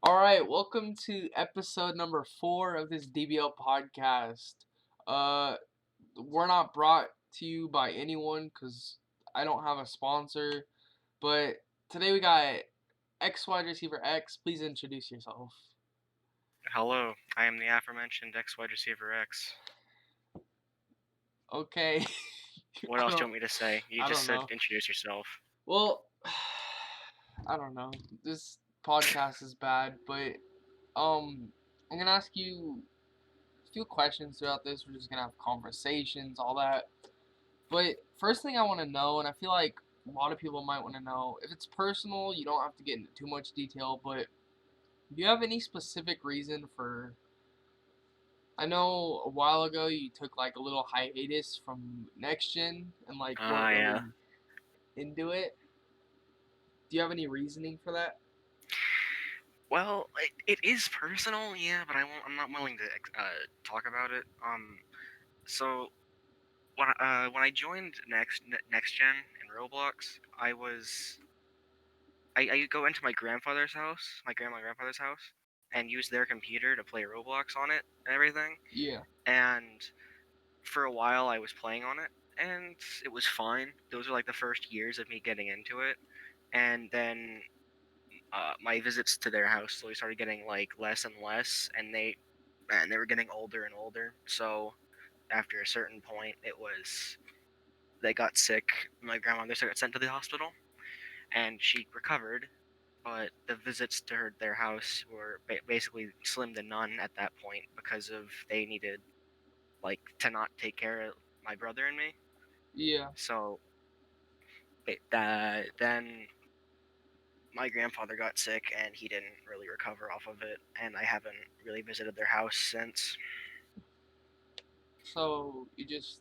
All right, welcome to episode number 4 of this DBL podcast. Uh, we're not brought to you by anyone because I don't have a sponsor, but today we got xWideRecieverx. Please introduce yourself. Hello, I am the aforementioned xWideRecieverx. Okay. What else do you want me to say? You I just don't said know. introduce yourself. Well, I don't know. This podcast is bad, but I'm gonna ask you a few questions throughout this. We're just gonna have conversations, all that. But first thing I want to know, and I feel like a lot of people might want to know, if it's personal, you don't have to get into too much detail, but do you have any specific reason for? I know a while ago you took like a little hiatus from next gen and like weren't Yeah. really into it. Do you have any reasoning for that? Well, it is personal, yeah, but I'm not willing to talk about it. So when I joined next gen in Roblox, I go into my grandfather's house, my grandfather's house, and use their computer to play Roblox on it and everything. Yeah. And for a while I was playing on it, and it was fine. Those were like the first years of me getting into it, and then my visits to their house slowly started getting like less and less, and they were getting older and older. So after a certain point, they got sick. My grandmother got sent to the hospital, and she recovered. But the visits to their house were basically slim to none at that point because of they needed like to not take care of my brother and me. Yeah. So then my grandfather got sick and he didn't really recover off of it, and I haven't really visited their house since. So you just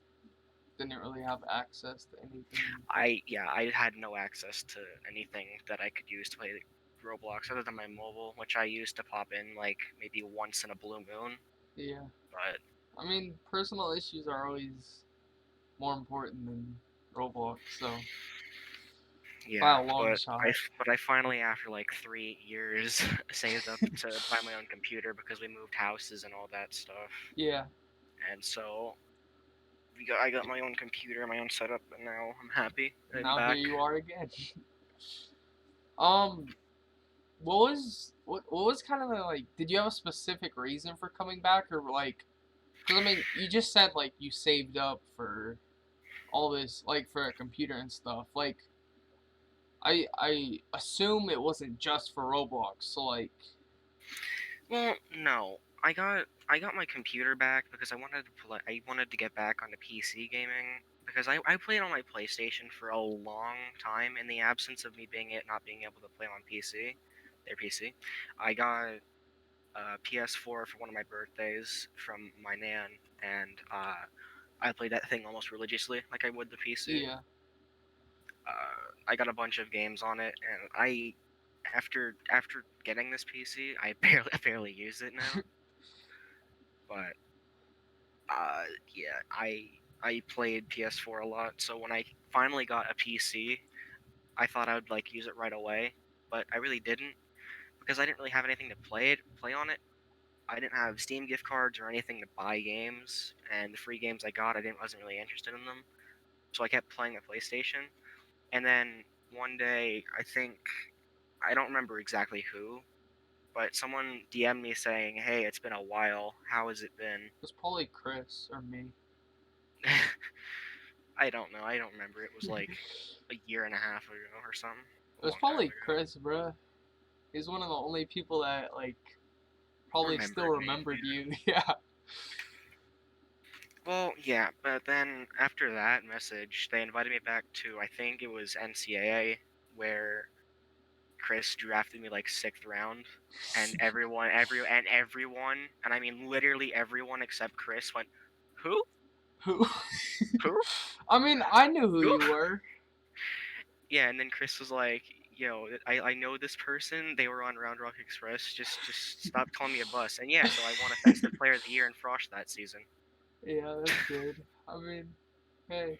didn't really have access to anything. I had no access to anything that I could use to play Roblox other than my mobile, which I used to pop in like maybe once in a blue moon. Yeah. But I mean, personal issues are always more important than Roblox, so by yeah, a long shot. but I finally, after like 3 years, saved up to buy my own computer because we moved houses and all that stuff. Yeah. And so I got my own computer, my own setup, and now I'm happy. I'm Now here back. you are again. um, what was kind of the, like? Did you have a specific reason for coming back, or like? Because I mean, you just said like you saved up for all this, like for a computer and stuff. Like, I assume it wasn't just for Roblox. So like, Well, no. I got my computer back because I wanted to play. I wanted to get back onto PC gaming because I played on my PlayStation for a long time in the absence of me not being able to play on PC, their PC. I got a PS4 for one of my birthdays from my nan, and I played that thing almost religiously, like I would the PC. yeah, I got a bunch of games on it, and after getting this PC, I barely use it now. But yeah, I played PS4 a lot, so when I finally got a PC, I thought I would like use it right away, but I really didn't because I didn't really have anything to play on it. I didn't have Steam gift cards or anything to buy games, and the free games I got, wasn't really interested in them. So I kept playing the PlayStation, and then one day, I don't remember exactly who, but someone DM'd me saying, "Hey, it's been a while. How has it been?" it was probably Chris or me. I don't know. I don't remember. It was It like a year and a half ago or something. A was long time probably ago. Chris, bruh. He's one of the only people that like probably still Remembered me. remembered you. Yeah. Well, yeah, but then after that message, they invited me back to, I think it was NCAA, where Chris drafted me like 6th round, and everyone, and I mean literally everyone except Chris went, "Who? Who? Who? I mean, I knew who Who?" you were. Yeah, and then Chris was like, "Yo, I know this person. They were on Round Rock Express. Just stop calling me a bus." And yeah, so I won Offensive Player of the Year in Frosh that season. Yeah, that's good. I mean, hey,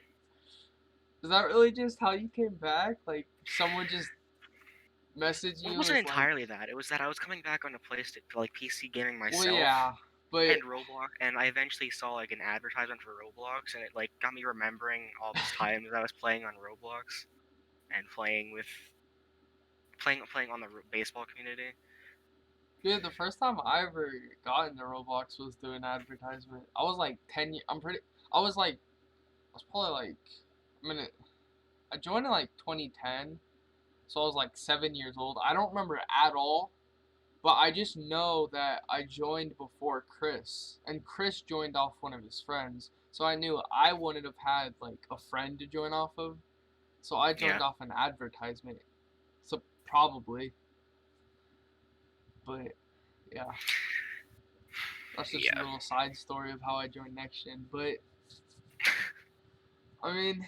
is that really just how you came back? Like, someone just message Well, it you wasn't as like, entirely that. It was that I was coming back onto like PC gaming well, myself yeah, but and Roblox, and I eventually saw like an advertisement for Roblox, and it like got me remembering all this time that I was playing on Roblox and playing on the baseball community. dude, the first time I ever got into Roblox was through an advertisement. I was like 10 years. I was like, I was probably like, I mean, I joined in like 2010, so I was like 7 years old. I don't remember at all, but I just know that I joined before Chris, and Chris joined off one of his friends. So I knew I wouldn't have had like a friend to join off of. So I Yeah. joined off an advertisement. So probably, but yeah, that's just a Yeah. little side story of how I joined Next Gen. But I mean,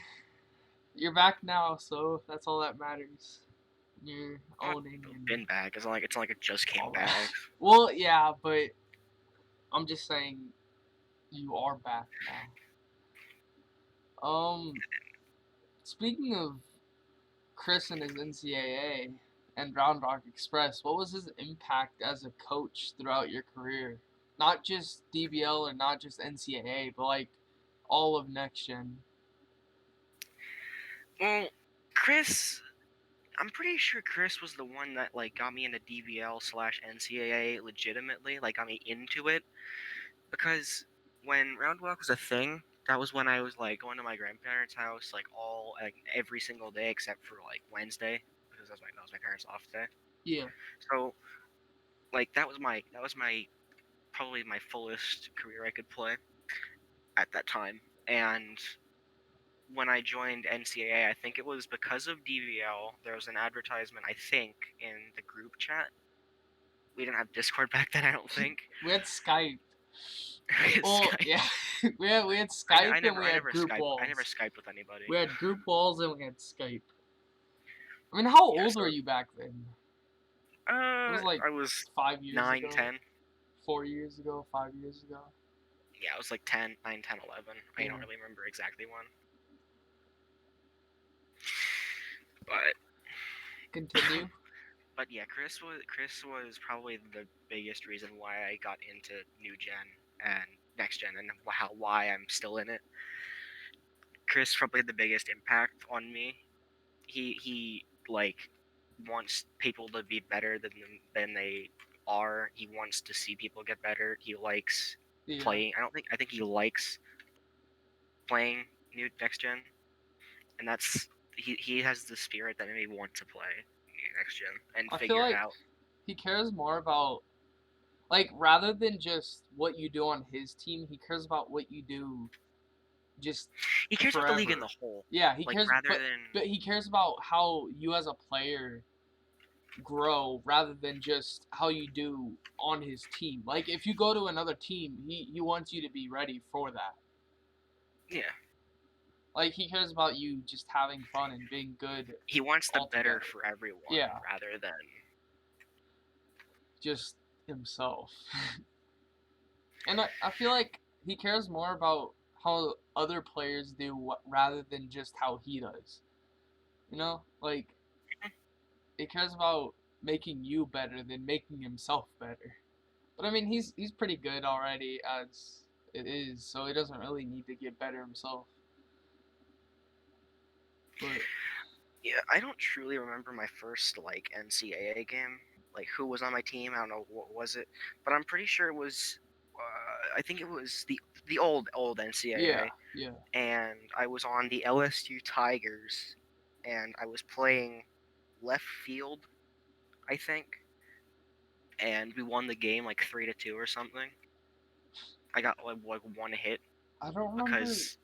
you're back now, so that's all that matters. You're owning and Been back. It's not like it just came all that. back. Well, yeah, but I'm just saying you are back now. Speaking of Chris and his NCAA and Round Rock Express, what was his impact as a coach throughout your career? Not just DBL or not just NCAA, but like all of Next Gen. Well, Chris, I'm pretty sure Chris was the one that like got me into DBL/NCAA legitimately, like got me into it, because when Roundwalk was a thing, that was when I was like going to my grandparents' house like every single day except for like Wednesday because that was my parents' off day. Yeah. So like that was my probably my fullest career I could play at that time. And when I joined NCAA, I think it was because of DVL. There was an advertisement, I think, in the group chat. We didn't have Discord back then, I don't think. We had Skype. Well, Skype. yeah, we had Skype I and we never had group Skype. I never walls. Skyped with anybody. We had group walls and we had Skype. I mean, how Yeah, old so were you back then? It was like I was 5 years 9, ago, 10. 4 years ago, 5 years ago. Yeah, I was like 10, 9, 10, 11. I Yeah. don't really remember exactly when. But Continue. but yeah, Chris was probably the biggest reason why I got into new gen and next gen and why I'm still in it. Chris probably had the biggest impact on me. He like wants people to be better than they are. He wants to see people get better. He likes Yeah. playing. I think he likes playing new next gen, and he has the spirit that made me want to play next gen and I feel figure it like out. he cares more about, like, rather than just what you do on his team, he cares about what you do just He cares about the league in forever. the whole, Yeah, he like cares, rather but than he cares about how you as a player grow rather than just how you do on his team. Like if you go to another team, he wants you to be ready for that. yeah. Like he cares about you just having fun and being good He wants the better altogether. for everyone Yeah, rather than just himself. And I feel like he cares more about how other players do rather than just how he does. You know, like he cares about making you better than making himself better. But I mean, he's pretty good already as it is, so he doesn't really need to get better himself. But yeah. I don't truly remember my first like NCAA game. Like who was on my team? I don't know what was it, but I'm pretty sure it was. I think it was the old yeah, NCAA, yeah. and I was on the LSU Tigers, and I was playing left field, I think, and we won the game like 3-2 or something. I got like one hit I don't remember. because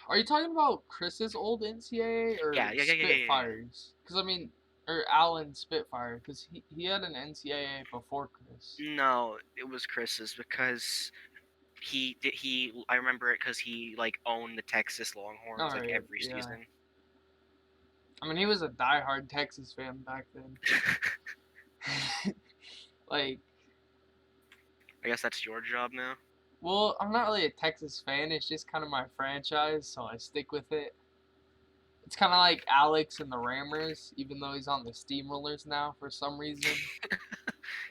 Are you talking about Chris's old NCAA or yeah. Spitfires? Because I mean, or Allen Spitfire, because he had an NCAA before Chris. No, it was Chris's because I remember it because he like owned the Texas All Longhorns like right, every yeah. season. I mean, he was a diehard Texas fan back then. Like, I guess that's your job now. well, I'm not really a Texas fan. It's just kind of my franchise, so I stick with it. It's kind of like Alex and the Rammers, even though he's on the Steamrollers now for some reason.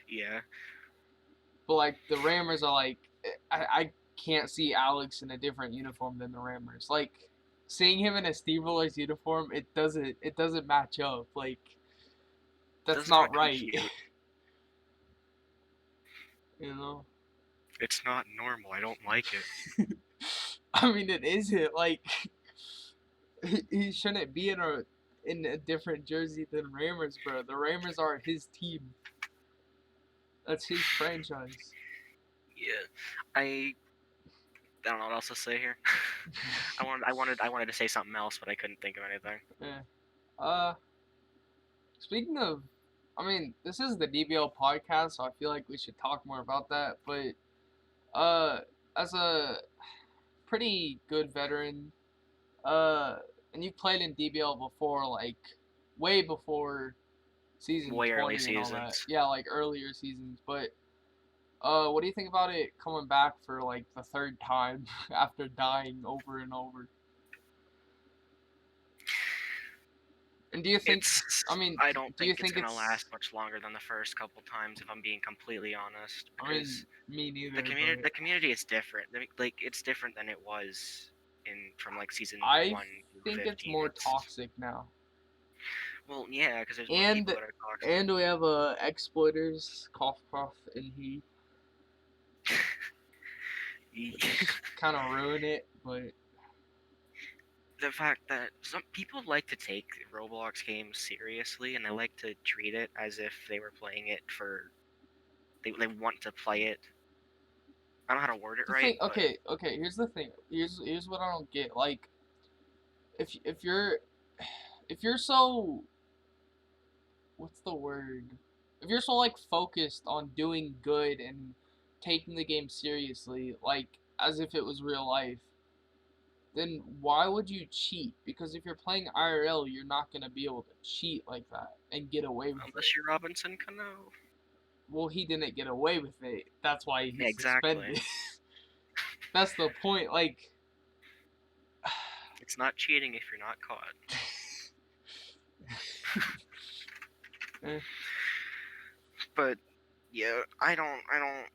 Yeah. But like the Rammers are like, I can't see Alex in a different uniform than the Rammers. Like seeing him in a Steamrollers uniform, it doesn't match up. Like that's Doesn't not look right. compute. You know. It's not normal. I don't like it. I mean, it isn't like he shouldn't be in a different jersey than Rammers, bro. The Rammers are his team. That's his franchise. Yeah. I don't know what else to say here. I wanted to say something else, but I couldn't think of anything. Yeah. Speaking of, I mean, this is the DBL podcast, so I feel like we should talk more about that. But uh, as a pretty good veteran, and you've played in DBL before, like way before season Way early 20 and all that. seasons. Yeah, like earlier seasons. But what do you think about it coming back for like the third time after dying over and over? And do you think? I mean, I don't do you think it's think gonna it's? last much longer than the first couple times, if I'm being completely honest. I mean, Because me neither. the community is different. Like it's different than it was from like season I 1 to think 15. it's more toxic now. Well, yeah, because there's more And people that are toxic. and we have exploiters, cough cough, and he kind of ruin it. But The fact that some people like to take Roblox games seriously, and they like to treat it as if they were playing it for they want to play it. I don't know how to word it the right, thing, okay. Here's the thing. Here's what I don't get. Like, if you're so, what's the word? If you're so like focused on doing good and taking the game seriously, like as if it was real life, then why would you cheat? Because if you're playing IRL, you're not gonna be able to cheat like that and get away with unless it. you're Robinson Cano. Well, he didn't get away with it. That's why Yeah, he's exactly. suspended. That's the point. Like, It's not cheating if you're not caught. eh, But yeah, I don't,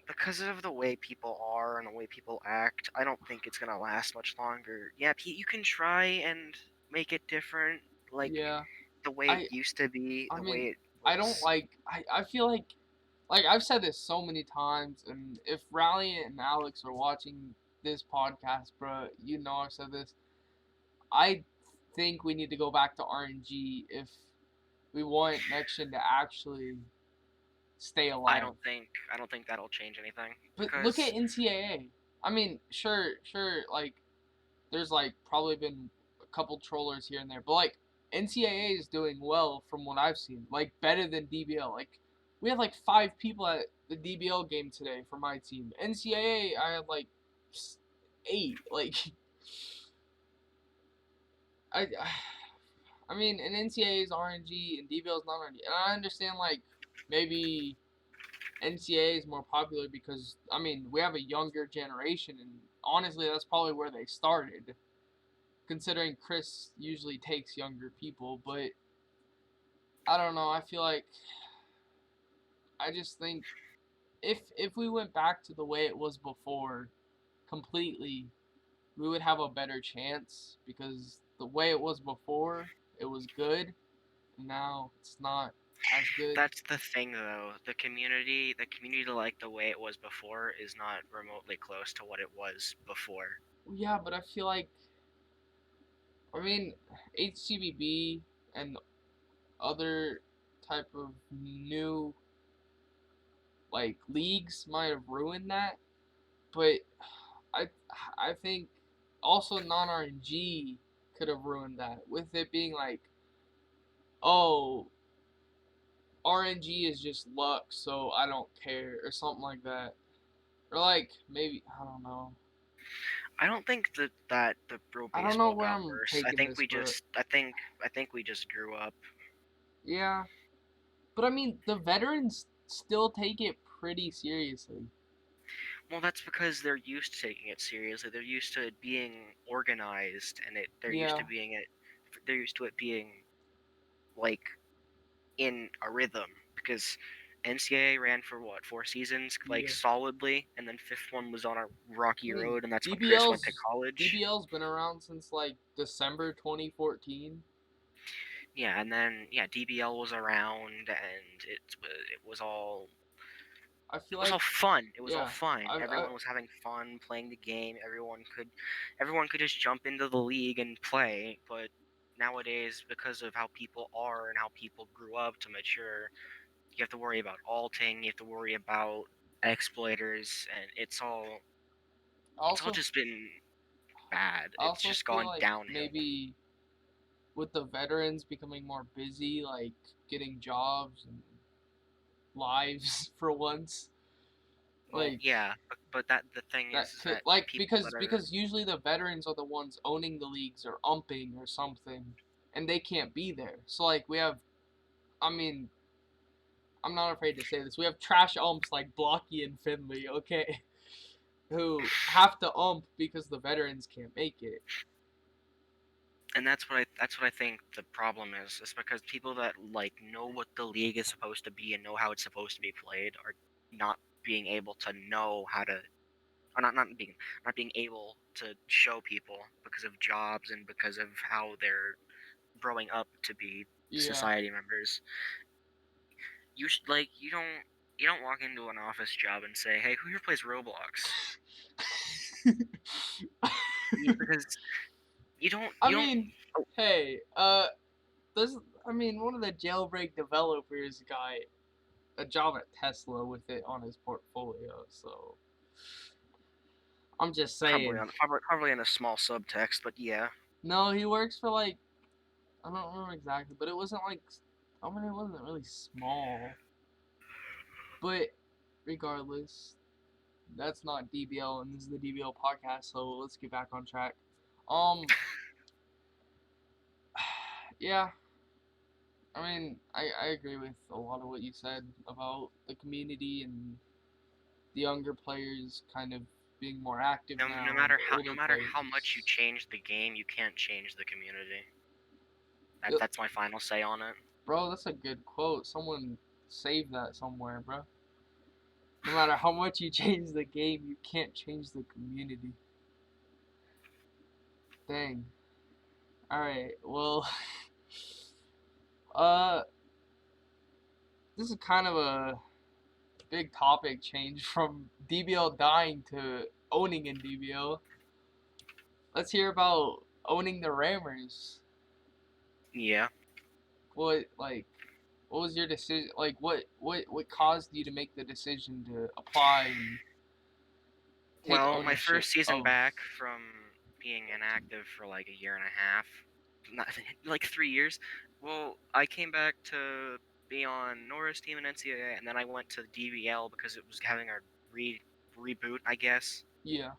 because of the way people are and the way people act, I don't think it's gonna last much longer. Yeah, you can try and make it different, like yeah. the way I it used to be, I the mean, way it I don't was. like. I feel like I've said this so many times, and if Rally and Alex are watching this podcast, bro, you know I've said this. I think we need to go back to RNG if we want next gen to actually stay alive. I don't think that'll change anything. But look Because at NCAA. I mean, sure, like there's like probably been a couple trollers here and there, but like NCAA is doing well from what I've seen, like better than DBL. Like we had like 5 people at the DBL game today for my team. NCAA I had like 8. Like I I mean, and NCAA is RNG and DBL is not RNG, and I understand like maybe NCAA is more popular because I mean we have a younger generation, and honestly that's probably where they started. Considering Chris usually takes younger people, but I don't know. I feel like I just think if we went back to the way it was before completely, we would have a better chance because the way it was before, it was good, and now it's not as good. that's the thing, though. The community like the way it was before is not remotely close to what it was before. Yeah, but I feel like I mean HCBB and other type of new like leagues might have ruined that, but I I think also non RNG could have ruined that with it being like, oh, RNG is just luck, so I don't care or something like that, or like maybe I don't know. I don't think that the pro I don't know baseball where got I'm worse. taking this, but I think we just grew up. yeah. But I mean, the veterans still take it pretty seriously. Well, that's because they're used to taking it seriously. They're used to it being organized, and they're used Yeah. to being it. they're used to it being like in a rhythm, because NCAA ran for what, 4 seasons, like Yeah. solidly, and then fifth one was on a rocky I mean, road, and that's when Chris went to DBL's college. DBL's been around since like December 2014. Yeah, and then DBL was around, and I it feel was all like, fun. It was all yeah, fun. I Everyone was having fun playing the game. Everyone could just jump into the league and play. But nowadays, because of how people are and how people grew up to mature, you have to worry about alting. You have to worry about exploiters, and it's all also just been bad. I It's also just feel gone like downhill. maybe with the veterans becoming more busy, like getting jobs and lives for once, Well, like yeah, but that the thing that is could that like people because that are because usually the veterans are the ones owning the leagues or umping or something, and they can't be there. So like we have, I mean, I'm not afraid to say this. We have trash umps like Blocky and Finley, okay, who have to ump because the veterans can't make it. and that's what I think the problem is. It's because people that like know what the league is supposed to be and know how it's supposed to be played are not being able to know how to, or not being able to show people because of jobs and because of how they're growing up to be Yeah. society members. You don't walk into an office job and say, "Hey, who here plays Roblox?" Because you don't I you don't. mean, Oh, hey, this. I mean, one of the jailbreak developers got a job at Tesla with it on his portfolio. So I'm just saying. probably in a small subtext, but yeah. No, he works for like I don't remember exactly, but it wasn't like I mean it wasn't really small. But regardless, that's not DBL, and this is the DBL podcast. So let's get back on track. Um, yeah, I mean, I agree with a lot of what you said about the community and the younger players kind of being more active No, now, and the no older matter how much you players. change the game, you can't change the community. Yep. That's my final say on it. Bro, that's a good quote. Someone save that somewhere, bro. No matter how much you change the game, you can't change the community. Dang. Alright, well, uh, this is kind of a big topic change from DBL dying to owning in DBL. Let's hear about owning the Rammers. Yeah. What like what was your decision? Like what caused you to make the decision to apply and take Well, my ownership first season of? back from being inactive for like a year and a half, not like 3 years. Well, I came back to be on Nora's team in NCAA, and then I went to DBL because it was having a reboot, I guess. Yeah.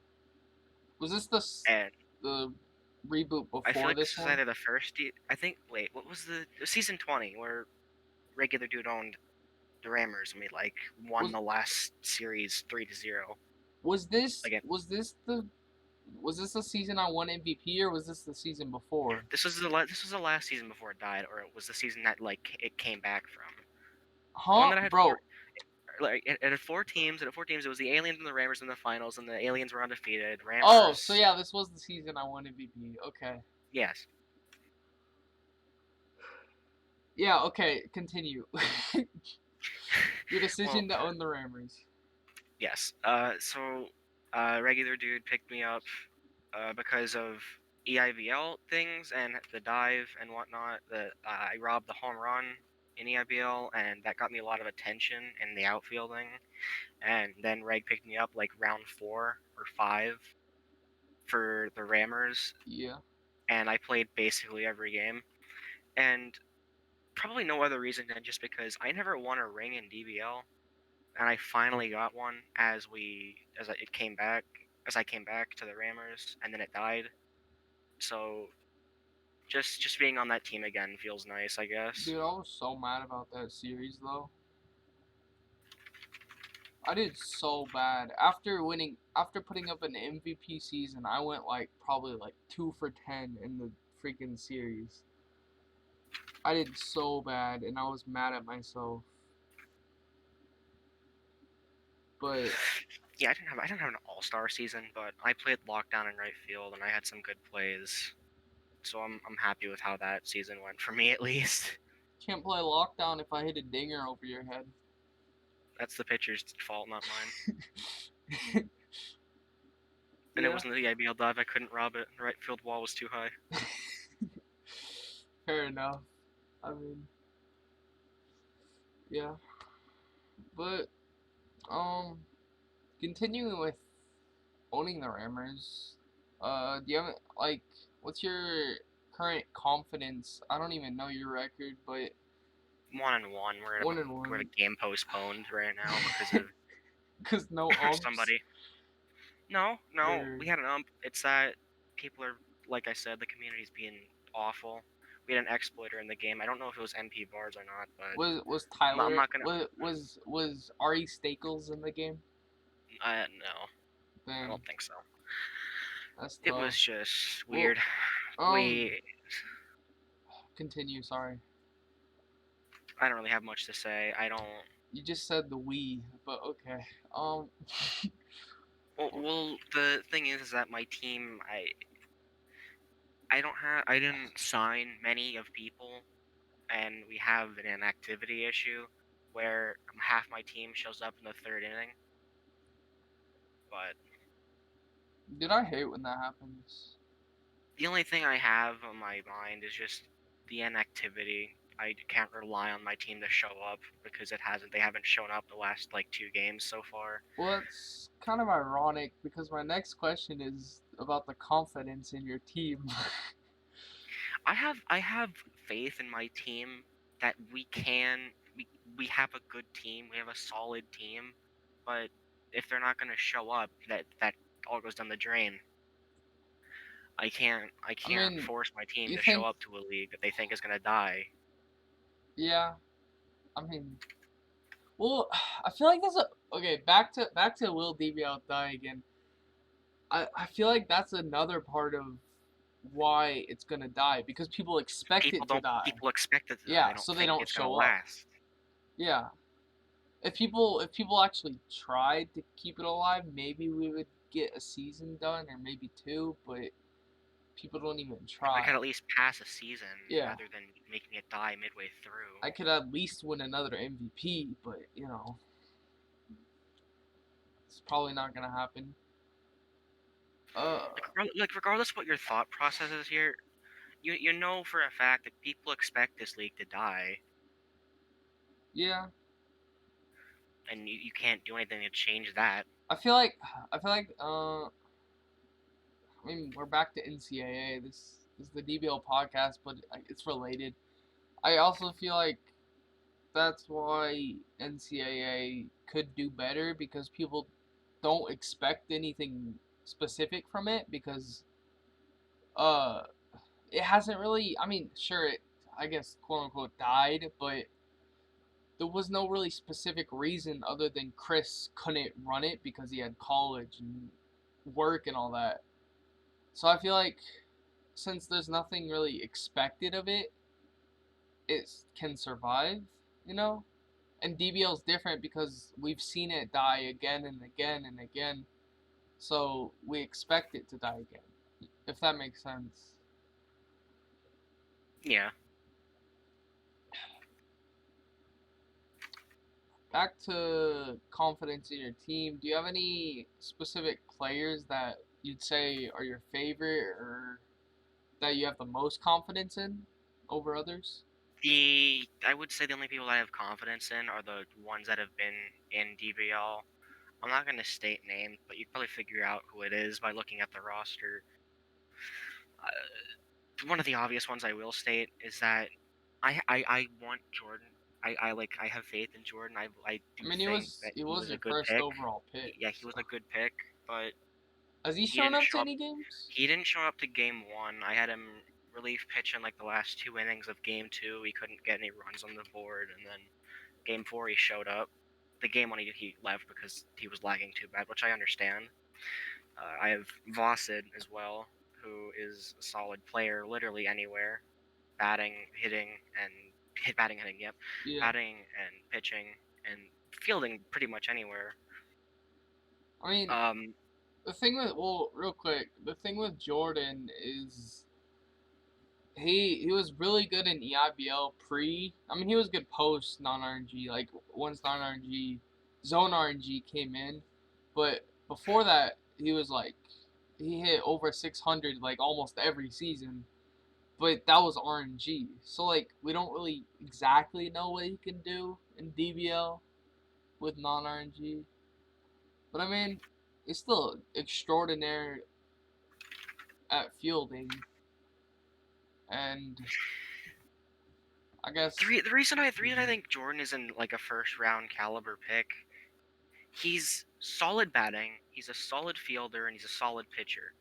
Was this And the reboot I feel before like this this was one? either the first. I think. Wait, what was the season 20 where regular dude owned the Rammers and we like won Was the last series 3-0 was this again. was this the was this the season I won MVP or was this the season before? This was the last season before it died, or it was the season that like it came back from. The one Huh, that I had bro? it had 4 teams. It had 4 teams. It was the Aliens and the Rammers in the finals, and the Aliens were undefeated. Oh, so Rammers, yeah, this was the season I won MVP. Okay. yes. Yeah, okay, continue. Your Well, decision to own the Rammers. yes. Regular dude picked me up because of EIBL things and the dive and whatnot. I robbed the home run in EIBL, and that got me a lot of attention in the outfielding. And then Reg picked me up like round 4 or 5 for the Rammers, Yeah. and I played basically every game. And probably no other reason than just because I never won a ring in DBL, and I finally got one as I came back to the Rammers, and then it died. So just being on that team again feels nice, I guess. Dude, I was so mad about that series though. I did so bad. After putting up an MVP season, I went like probably like 2 for 10 in the freaking series. I did so bad, and I was mad at myself. But Yeah, I didn't have an all-star season, but I played lockdown in right field, and I had some good plays. So I'm happy with how that season went for me, at least. can't play lockdown if I hit a dinger over your head. That's the pitcher's fault, not mine. And it Yeah. wasn't the DBL dive. I couldn't rob it. The right field wall was too high. Fair enough. I mean, yeah. But continuing with owning the Rammers, do you have like what's your current confidence? I don't even know your record, but 1-1. one and We're at a one. game postponed right now because of Cause no umps. somebody. No, Or we had an ump. It's that people are, like I said, the community's being awful. We had an exploiter in the game. I don't know if it was MP bars or not, but was I'm Tyler not gonna. was Ari Staples in the game? No, I Then don't think so. that's It tough. was just Well, weird. We continue. Sorry, I don't really have much to say. I don't. you just said the we, but okay. Um, Well, the thing is that my team, I didn't sign many of people, and we have an inactivity issue where half my team shows up in the third inning. But dude, I hate when that happens. the only thing I have on my mind is just the inactivity. I can't rely on my team to show up because they haven't shown up the last like 2 games so far. Well, it's kind of ironic because my next question is about the confidence in your team. I have faith in my team that we have a good team, we have a solid team, but if they're not gonna show up, that all goes down the drain. I can't I mean, force my team you to show think? up to a league that they think is gonna die. Yeah. I mean, well, I feel like that's a okay. Back to Will DBL die again. I feel like that's another part of why it's gonna die because people expect it to die. People expect it to die. They Yeah, don't so they think don't it's gonna show up. last. Yeah. If people actually tried to keep it alive, maybe we would get a season done or maybe two, but people don't even I try. could at least pass a season Yeah. rather than making it die midway through. I could at least win another MVP, but it's probably not gonna happen. Like regardless of what your thought process is here, you know for a fact that people expect this league to die, Yeah. and you can't do anything to change that. I feel like I mean we're back to NCAA. This is the DBL podcast, but it's related. I also feel like that's why NCAA could do better because people don't expect anything specific from it because uh it hasn't really, I mean, sure, it, I guess, quote unquote, died, but there was no really specific reason other than Chris couldn't run it because he had college and work and all that. So I feel like since there's nothing really expected of it, it can survive, you know? And DBL is different because we've seen it die again and again and again. So we expect it to die again, if that makes sense. Yeah. Back to confidence in your team. Do you have any specific players that you'd say are your favorite or that you have the most confidence in over others? I would say the only people that I have confidence in are the ones that have been in DBL. I'm not gonna state names, but you'd probably figure out who it is by looking at the roster. One of the obvious ones I will state is that I want Jordan. I have faith in Jordan. I I do mean, think that he he was was a your good first pick. overall pick. Yeah, he was So. a good pick, but Has he he shown didn't up to show up. any games? He didn't show up to game one. I had him relief pitch in like the last 2 innings of game two. He couldn't get any runs on the board, and then game four he showed up. The game one he left because he was lagging too bad, which I understand. I have Vosid as well, who is a solid player literally anywhere. batting, hitting, batting, hitting. Yep, Yeah. batting and pitching and fielding pretty much anywhere. I mean, the thing with real quick, the thing with Jordan is he was really good in EIBL pre. I mean, he was good post non RNG. Like once non RNG, zone RNG came in, but before that, he was like he hit over 600 like almost every season. But that was RNG, so like we don't really exactly know what he can do in DBL with non RNG. But I mean, he's still extraordinary at fielding, and I guess The reason I think Jordan isn't like a first round caliber pick, he's solid batting, he's a solid fielder, and he's a solid pitcher.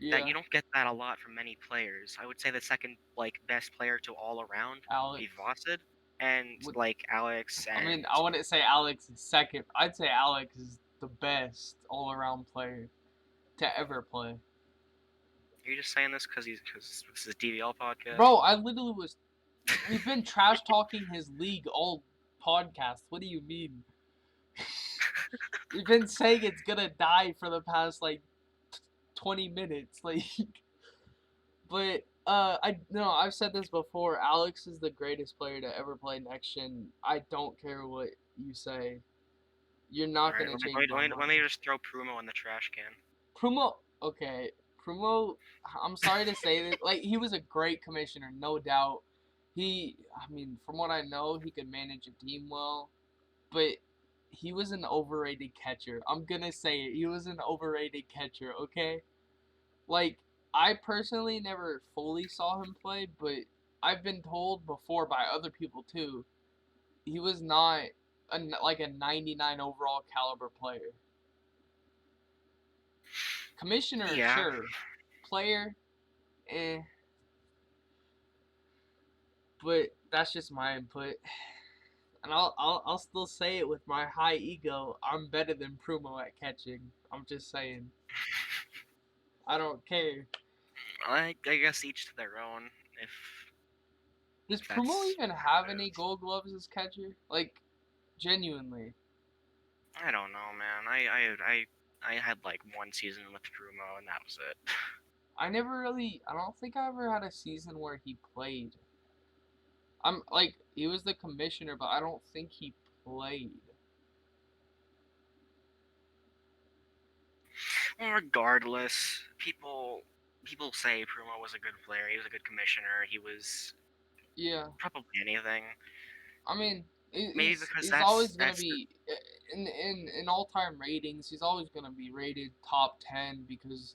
That yeah, you don't get that a lot from many players. I would say the second like best player to all around would be Alex. Vosid, and Would like Alex I mean, and I wouldn't say Alex is second. I'd say Alex is the best all around player to ever play. you're just saying this because this is a DBL podcast. Bro, I literally was. We've been trash talking his league all podcast. What do you mean? We've been saying it's gonna die for the past like 20 minutes. Like, but I've said this before. Alex is the greatest player to ever play next gen. I don't care what you say. You're not Alright, gonna change my let mind. me just throw Prumo in the trash can. Prumo, okay, Prumo. I'm sorry to say this. Like he was a great commissioner, no doubt. I mean, from what I know, he could manage a team well, but he was an overrated catcher. I'm gonna say it. He was an overrated catcher. Okay, like I personally never fully saw him play, but I've been told before by other people too. He was not like a 99 overall caliber player. Commissioner, Yeah. sure. Player, eh. But that's just my input. And I'll still say it with my high ego. I'm better than Prumo at catching. I'm just saying. I don't care. I guess each to their own. If Does Prumo that's even how have it any is. gold gloves as catcher? Like, genuinely. I don't know, man. I had like one season with Prumo and that was it. I don't think I ever had a season where he played. I'm like, he was the commissioner, but I don't think he played. Well, regardless, people say Prumo was a good player. He was a good commissioner. He was Yeah. probably anything. I mean, Maybe because he's always gonna that's the be in all time ratings. He's always gonna be rated top 10 because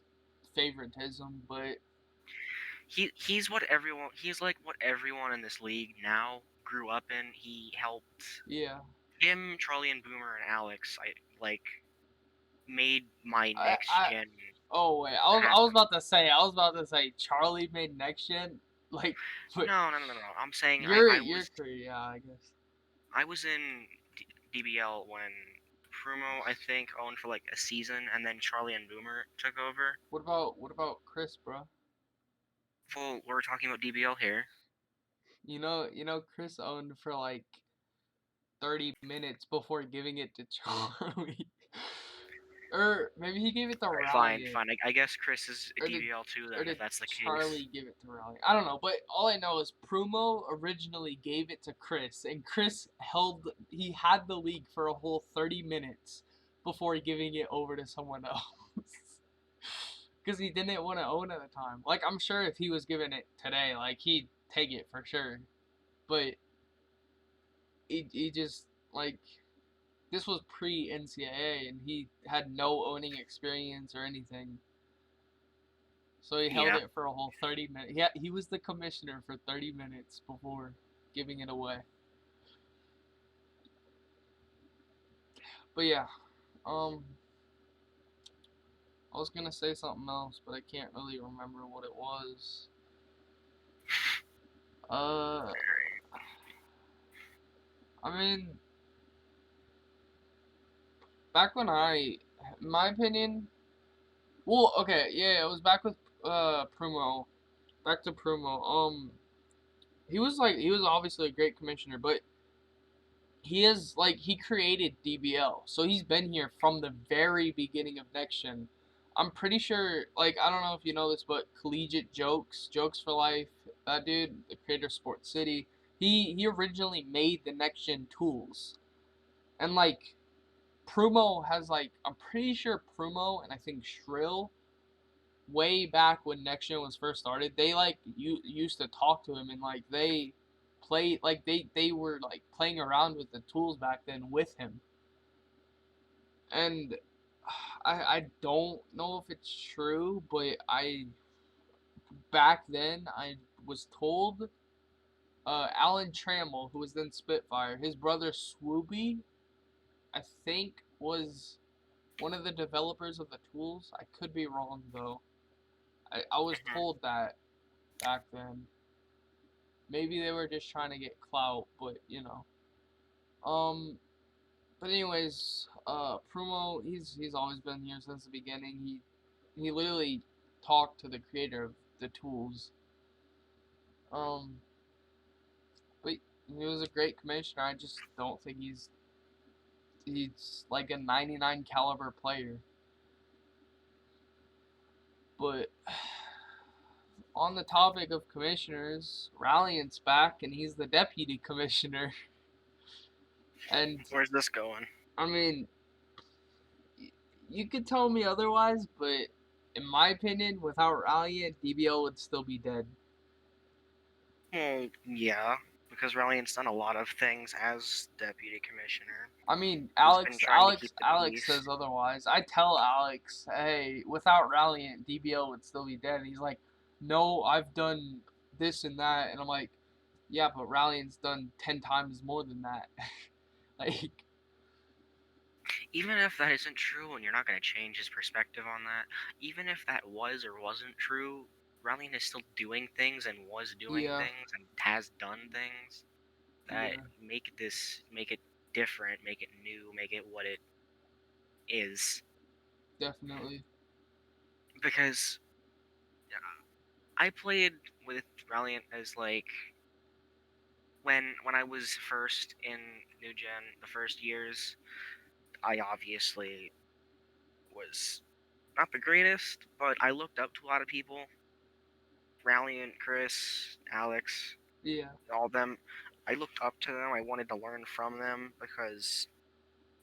favoritism. But he's like what everyone in this league now grew up in. He helped yeah, him, Charlie and Boomer and Alex. I like made my I next I gen oh wait, I was happen. about to say Charlie made next gen. Like, but No. I'm saying your career, yeah, I guess. I was in DBL when Prumo I think owned for like a season, and then Charlie and Boomer took over. What about Chris, bro? Well, we're talking about DBL here. You know Chris owned for like 30 minutes before giving it to Charlie. Or maybe he gave it to Fine, Rally. I guess Chris is a Or did DBL too or then, if did that's the case. Charlie give it to Raleigh? I don't know, but all I know is Prumo originally gave it to Chris, and Chris he had the league for a whole 30 minutes before giving it over to someone else. Because he didn't want to own at the time. Like, I'm sure if he was given it today, like, he'd take it for sure. But he just, like, this was pre NCAA, and he had no owning experience or anything. So he held Yeah. it for a whole 30 minutes. He was the commissioner for 30 minutes before giving it away. But yeah, um, I was gonna say something else, but I can't really remember what it was. Uh, I mean, back when in my opinion, well, okay, yeah, it was back with Prumo. Back to Prumo. he was obviously a great commissioner, but he created DBL, so he's been here from the very beginning of Next Gen. I'm pretty sure, like, I don't know if you know this, but Collegiate Jokes for Life, that dude, the creator of Sports City, he originally made the Next Gen tools, and like Prumo has like I'm pretty sure Prumo and I think Shrill, way back when Next Gen was first started, they like used to talk to him and like they played like they were like playing around with the tools back then with him. And I don't know if it's true, but I back then I was told Alan Trammell, who was then Spitfire, his brother Swooby, I think was one of the developers of the tools. I could be wrong though. I was Mhm. told that back then. Maybe they were just trying to get clout, but you know. Um, but anyways, Prumo, he's always been here since the beginning. He literally talked to the creator of the tools. Um, but he was a great commissioner. I just don't think he's like a 99 caliber player. But on the topic of commissioners, Ralliant's back and he's the deputy commissioner. And Where's this going? I mean, you could tell me otherwise, but in my opinion, without Ralliant, DBL would still be dead. Well, yeah, because Ralliant's done a lot of things as deputy commissioner. I mean, He's been trying to keep the Alex peace. says otherwise. I tell Alex, hey, without Ralliant, DBL would still be dead. And he's like, no, I've done this and that, and I'm like, yeah, but Ralliant's done 10 times more than that. Like, Even if that isn't true and you're not going to change his perspective on that, even if that was or wasn't true, Ralliant is still doing things and was doing yeah, things and has done things that yeah, make it different, make it new, make it what it is. definitely. Because I played with Ralliant as like when I was first in New Gen, the first years, I obviously was not the greatest, but I looked up to a lot of people. Ralliant, Chris, Alex, Yeah. all of them. I looked up to them. I wanted to learn from them because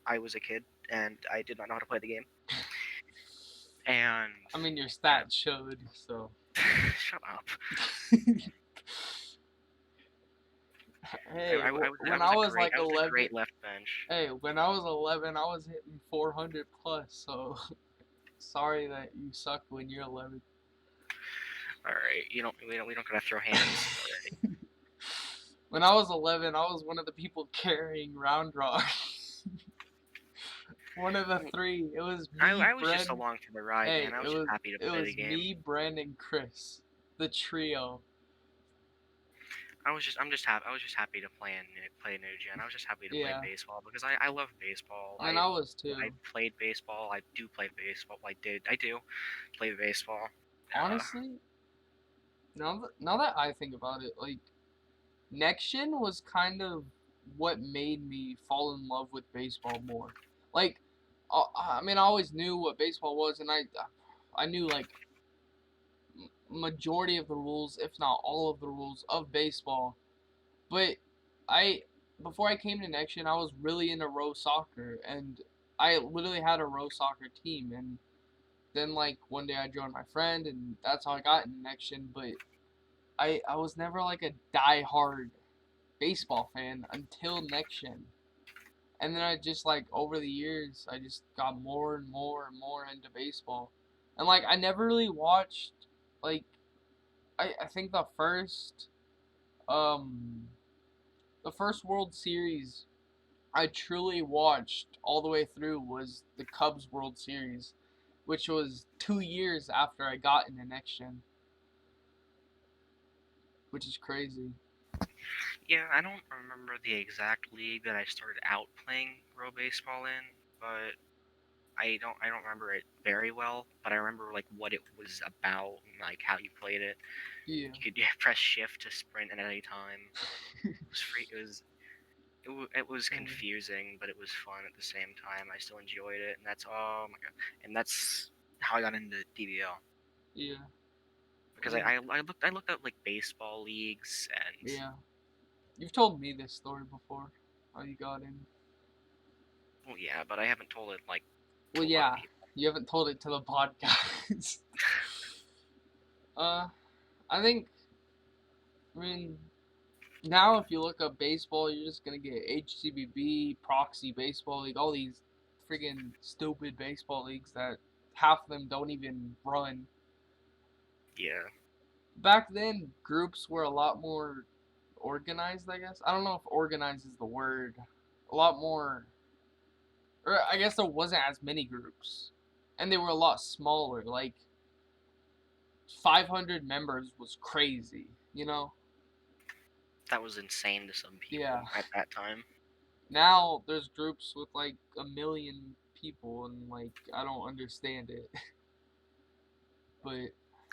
I was a kid and I did not know how to play the game. And I mean, your yeah, stats showed, so. shut up. Hey, I when was I a was great like I was a 11, great left bench. hey, when I was 11, I was hitting 400 plus, so sorry that you suck when you're 11. All right, we don't gotta throw hands already. When I was 11, I was one of the people carrying Round Rock. One of the three. It was me, I was just Bren. along for the ride, Hey, man. I was just happy to it play the was game. me, Bren, and Chris, the trio. I'm just happy. I was just happy to play New Gen. I was just happy to play Yeah, baseball because I love baseball. and I was I too. played baseball. I do play baseball. I do play baseball. Uh, Honestly, now that I think about it, like Next Gen was kind of what made me fall in love with baseball more. Like, I mean, I always knew what baseball was, and I knew like majority of the rules, if not all of the rules of baseball. But I, before I came to Next Gen, I was really into row soccer, and I literally had a row soccer team. And then like one day I joined my friend, and that's how I got into Next Gen. But I was never like a die-hard baseball fan until Next Gen. And then I just like over the years I just got more and more and more into baseball. And like I never really watched like I think um the first World Series I truly watched all the way through was the Cubs World Series, which was 2 years after I got into Next Gen, which is crazy. yeah, I don't remember the exact league that I started out playing row baseball in, but I don't remember it very well, but I remember like what it was about, and, like how you played it. Yeah. You could press shift to sprint at any time. It was free. It was Yeah. confusing, but it was fun at the same time. I still enjoyed it, and that's oh my god, and that's how I got into DBL Yeah. because Well, I looked at like baseball leagues and yeah. You've told me this story before. How you got in. well yeah, but I haven't told it like Well, to a lot of yeah. people. You haven't told it to the podcast. I think. I mean, now if you look up baseball, you're just gonna get HCBB, Proxy Baseball League, all these friggin' stupid baseball leagues that half of them don't even run. Yeah, Back then, groups were a lot more organized, I guess. I don't know if organized is the word. A lot more, or I guess there wasn't as many groups, and they were a lot smaller. Like 500 members was crazy, you know? that was insane to some Yeah. people at that time. Now there's groups with like 1 million people, and like I don't understand it. But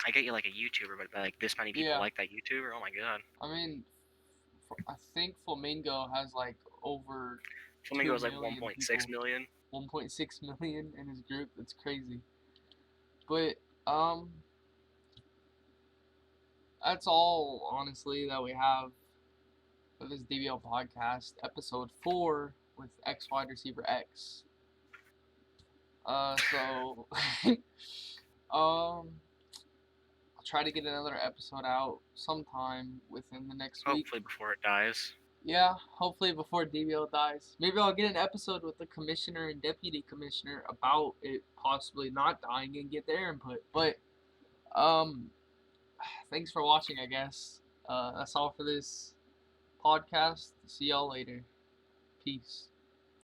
I get you like a YouTuber, but like this many people yeah, like that YouTuber. Oh my god, I mean, I think Flamingo has like over Flamingo two is like million 1.6 people, million. 1.6 million in his group. That's crazy. But um, that's all honestly that we have for this DBL podcast, episode 4 with xWideReceiverx. So um, I'll try to get another episode out sometime within the next week. Hopefully before it dies. Yeah, hopefully before DBL dies. Maybe I'll get an episode with the commissioner and deputy commissioner about it possibly not dying and get their input. But um, thanks for watching. I guess that's all for this podcast. See y'all later. Peace.